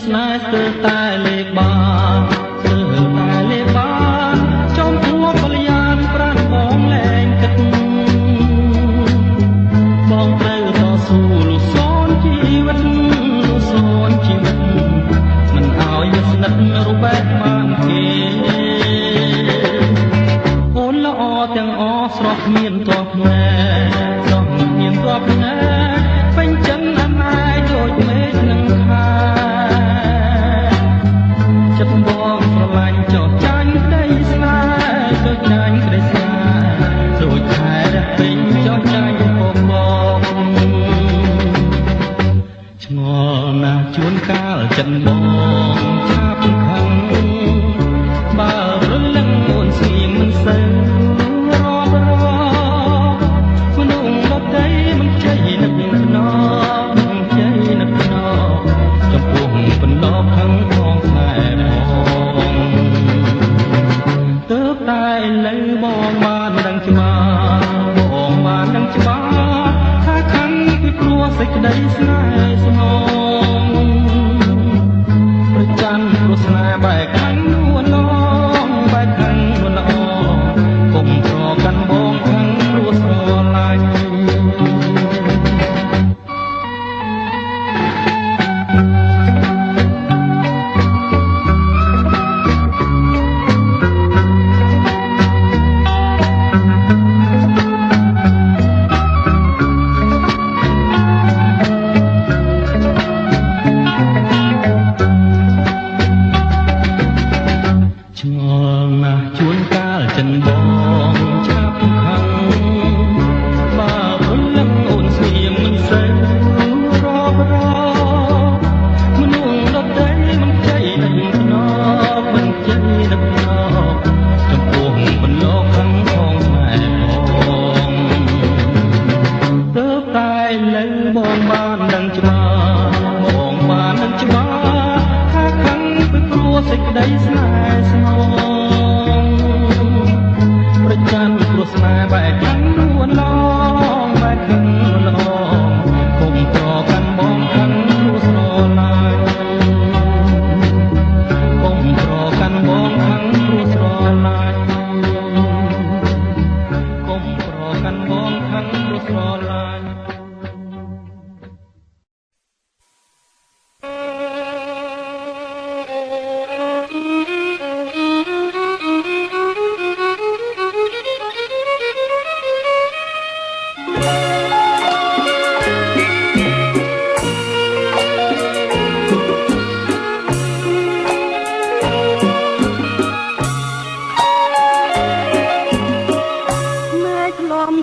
ស្នេហ៍ស្ទើរតែលេបបានស្ទើរតែលេបបានចំពោះកល្យានប្រាណបងលែងគិតបងត្រូវតស៊ូលុះសូនជីវិតលុះសូនជីវិតមិនឲ្យស្និទ្ធរូបបែបបានគេអូនល្អទាំងអស្រស់មានទ័ពណែស្រស់មានទ័ពណែពេញចឹងអាម៉ែដូចមេឃនឹងខែចិត្តបងស្រឡាញ់ចោះចាញ់ក្តីស្នេហ៍ចោះចាញ់ក្តីស្នេហ៍ដូចខែរះពេញចោះចាញ់ពពកឆ្ងល់ណាស់ជួនកាលចិត្តបងឆាប់ខឹងបើព្រលឹងអូនស្ងៀមមិនសូវរອບមនុស្សដទៃមិនជ័យនឹកណោមិនជ័យនឹកណោចំពោះបណ្ដោខឹងផងខ្សែផងទើបតែឥឡូវបងបានដឹងច្បាស់បងបានដឹងច្បាស់ថាខឹងពីព្រោះសេចក្តីស្នេហ៍ស្នងប្រច័ណ្ឌព្រោះស្នេហ៍បែកខាងនួនឡងបែកខាងនួនល្អកុំប្រកាន់បងខឹងព្រោះស្រឡាញ់ជួនកាលចិនបងឆាប់ខឹងបើព្រលឹងអូនស្ងៀមមិនសូវរបមនុស្សដទៃមិនជ័យនឹកណោមិនជ័យនឹកណោចំពោះបណ្ដោខឹងផងស្នេហ៍ផងទើបតែឥឡូវបងបានដឹងច្បាស់បងបានដឹងច្បាស់ថាខឹងពីព្រោះសេចក្តីស្នេហ៍ស្នងប្រច័ណ្ឌព្រោះស្នេហ៍បែកខាងនួនឡងបែកខាងនួនឡងកុំប្រកាន់បងខឹងព្រោះស្រឡាញ់កុំប្រកាន់បងខឹងព្រោះស្រឡាញ់កុំប្រកាន់បងខឹងព្រោះស្រឡាញ់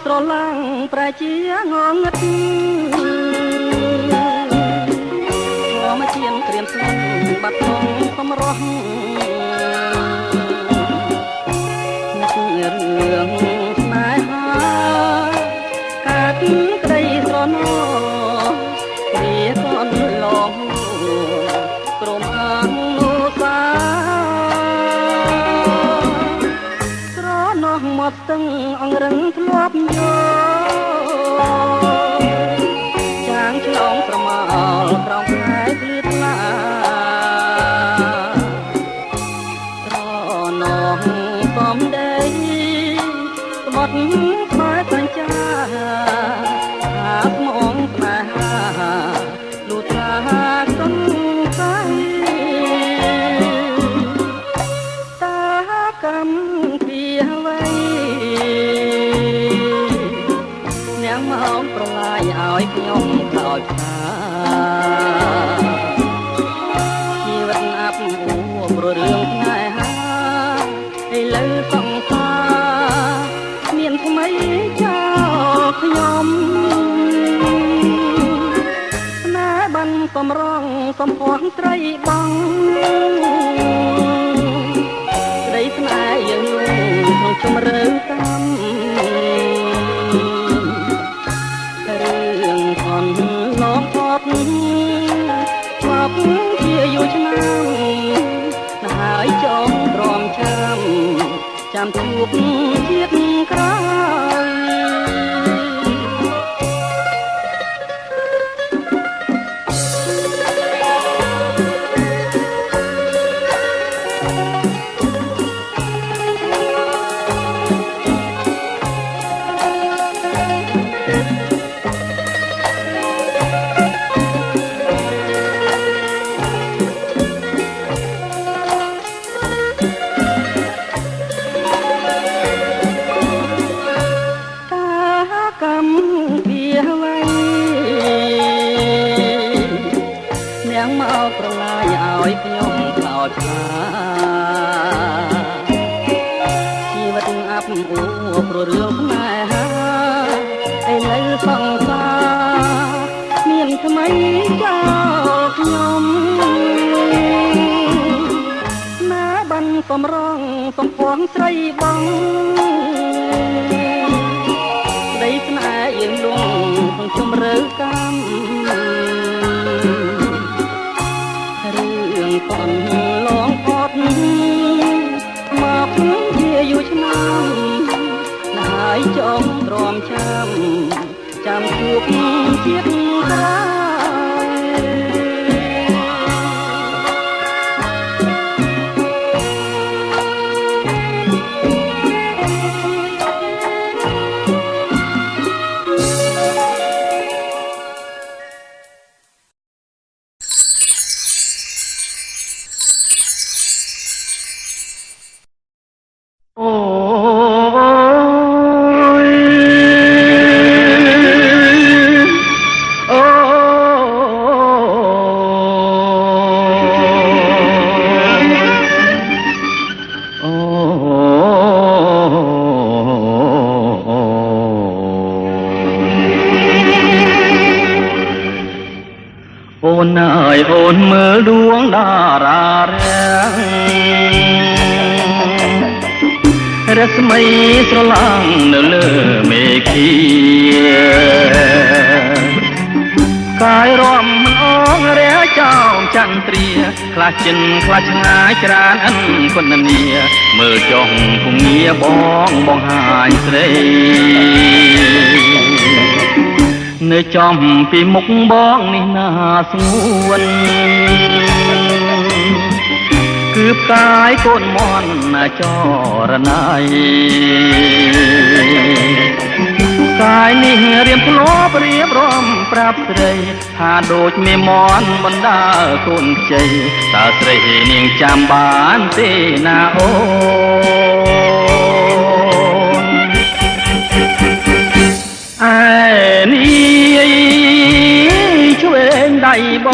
ស្រឡាំងប្រជាងងឹតមកជាងក្រៀមស្លុងបាត់ក្នុងកំរោះរឿងស្នេហាកាត់ក្តីស្រណោវាក៏អន់ឡងព្រមខាងនោះសាស្រណោះមកស្ទឹងអង្រឹងធ្លាប់ចាងឆ្លងស្រមោលក្រោមផ្លែភ្លឺថ្លាស្រណោះកំដីស្បត់ផ្លែសញ្ចាថាស្មងស្នេហាលូតឡាសង្ស័យតាកម្មពីអ្វីមកប្រឡាយឲ្យខ្ញុំខោចខាជីវិតអាប់អួរព្រោះរឿងស្នេហាឥឡូវសង្សារមានថ្មីចោលខ្ញុំស្នេហ៍បានកំរងសំភ័ន្តត្រីបងក្តីស្នេហ៍យើងក្នុងជំរឿតាមលោកផតស្បជាយូរឆ្នាំហើយចង់ទ្រាំចាំជួបជាតិក្រោយ ព្រោះរឿងស្នេហាឯនៅសង្សារមានថ្មីចោលខ្ញុំណាបានសំរងសំពន់ស្រីបងដីស្នេហ៍យើងលងក្នុងជំរឿកម្មរឿងកូនឡងអត់មកជាយូរឆ្នាំហើយចង់ទ្រាំចាំជួបជាតិក្រោយអូនមើលដួងតារារាំងរស្មីស្រឡាំងនៅលើមេឃាកាយរំមិនអងរះចោមចន្ទ្រាខ្លះចិនខ្លះឆ្ងាយច្រានអិនគុណនីមើលចុះគំងាបងហាញស្រីនៅចំពីមុខបងនេះណាស្ងួនគឺផ្កាយកូនមន់ណាចរណៃកាយនេះរៀមធ្លាប់រៀបរំប្រាប់ស្រីថាដូចមេមន់បណ្ដាកូនខ្ចីតើស្រីនាងចាំបានទេណាអូនឯនេះឆ្វេងដៃប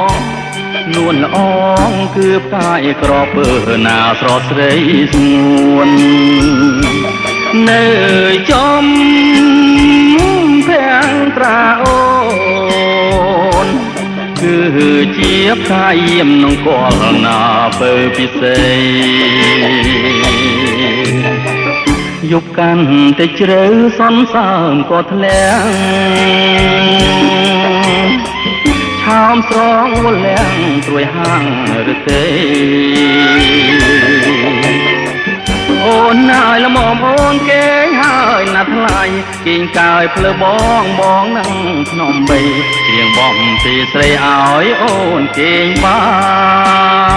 ងនួនល្អងគឺផ្កាយក្រពើណាស្រស់ស្រីស្ងួននៅចំភាំងត្រាអូនគឺជាផ្កាយយាមនងកលណាពើពិសេសយប់កាន់តែជ្រៅសន្សើមក៏ធ្លាក់ឆោមស្រងវលាំងត្រួយហាងឬទេអូនណាយល្មមអូនគេងហើយណាស់ថ្លៃគេងកាយភ្លើបងនឹងភ្នំបីច្រៀងបំពីស្រីឲ្យអូនគេងបាន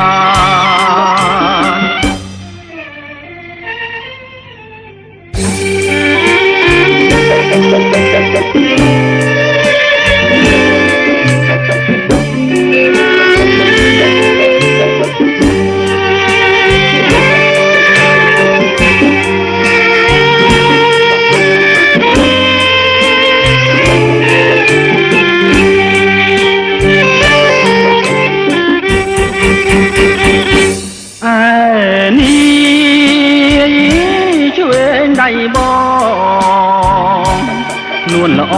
នួនល្អ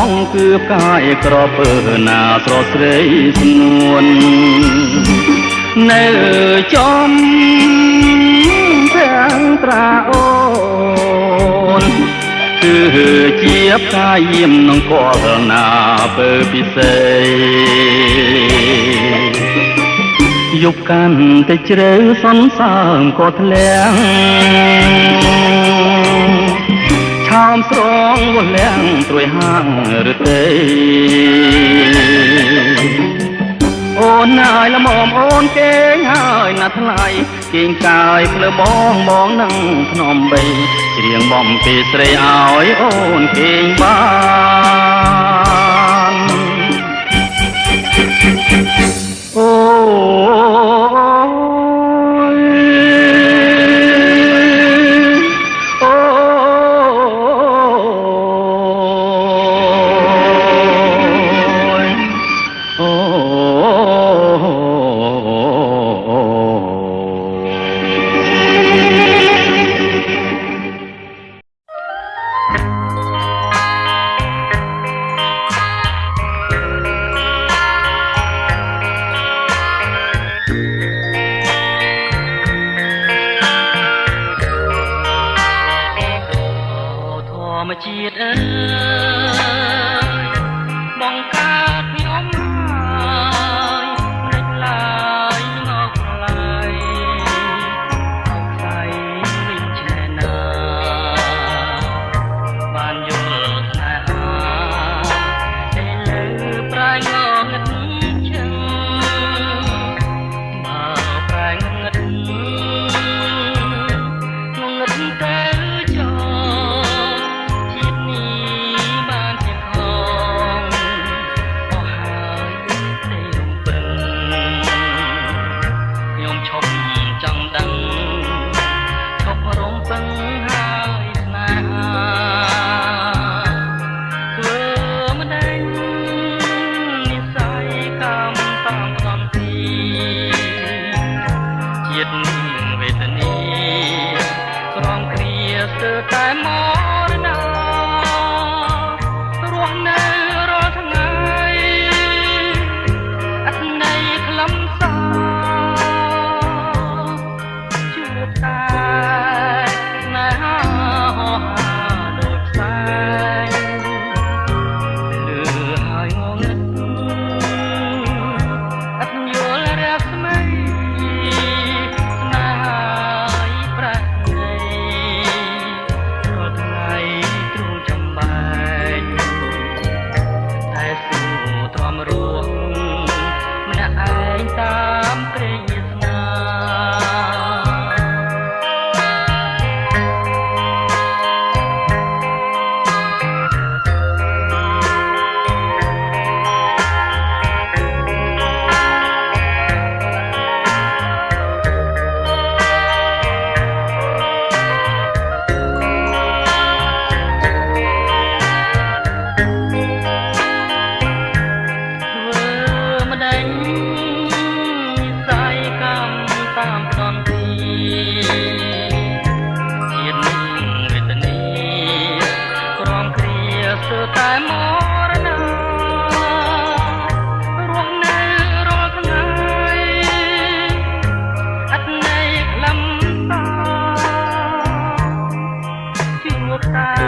ងគឺផ្កាយក្រពើណាស្រស់ស្រីស្ងួននៅចំភាំងត្រាអូនគឺជាផ្កាយយាមនងកលណាពើពិសេសយប់កាន់តែជ្រៅសន្សើមក៏ធ្លាក់ឆោមស្រងវលាំងត្រួយហាងឬទេអូនណាយល្មមអូនគេងហើយណាស់ថ្លៃគេងកាយភ្លើបងនឹងភ្នំបីច្រៀងបំពីស្រីឲ្យអូនគេងបានអូ ជាតិអើយបង្កើតខ្ញុំហើយភ្លេចឡើយមកឡើយអោខ្សែវិញឆ្នេរណាបានយល់ស្នេហាតែលើប្រែងងឹតជឹងមកប្រែងងឹតទៅចោជាតិនេះបានជាខំអស់ហើយទេរំពឹងខ្ញុំឈប់ចង់ដឹងឈប់រំពឹងហើយស្នេហាធ្វើមិនដេញនិស័យកម្មតាមផ្ដំទីជាតិនេះវេទនាក្រំគ្រាស្ទើរតែមរណារស់នៅរាល់ថ្ងៃអត្ថន័យខ្លឹមសារជួបតែស្នេហាហោហាដូចផ្សែងលឺហើយងងឹតអត់យល់រស្មីស្នេហាប្រែទ្រាំរួងម្នាក់ឯងតាមព្រេងវាសនាតាមផ្ដំទីជាតិនេះវេទនាក្រំគ្រាស្ទើរតែមរណារស់នៅរាល់ថ្ងៃអត្ថន័យខ្លឹមសារជួបតែ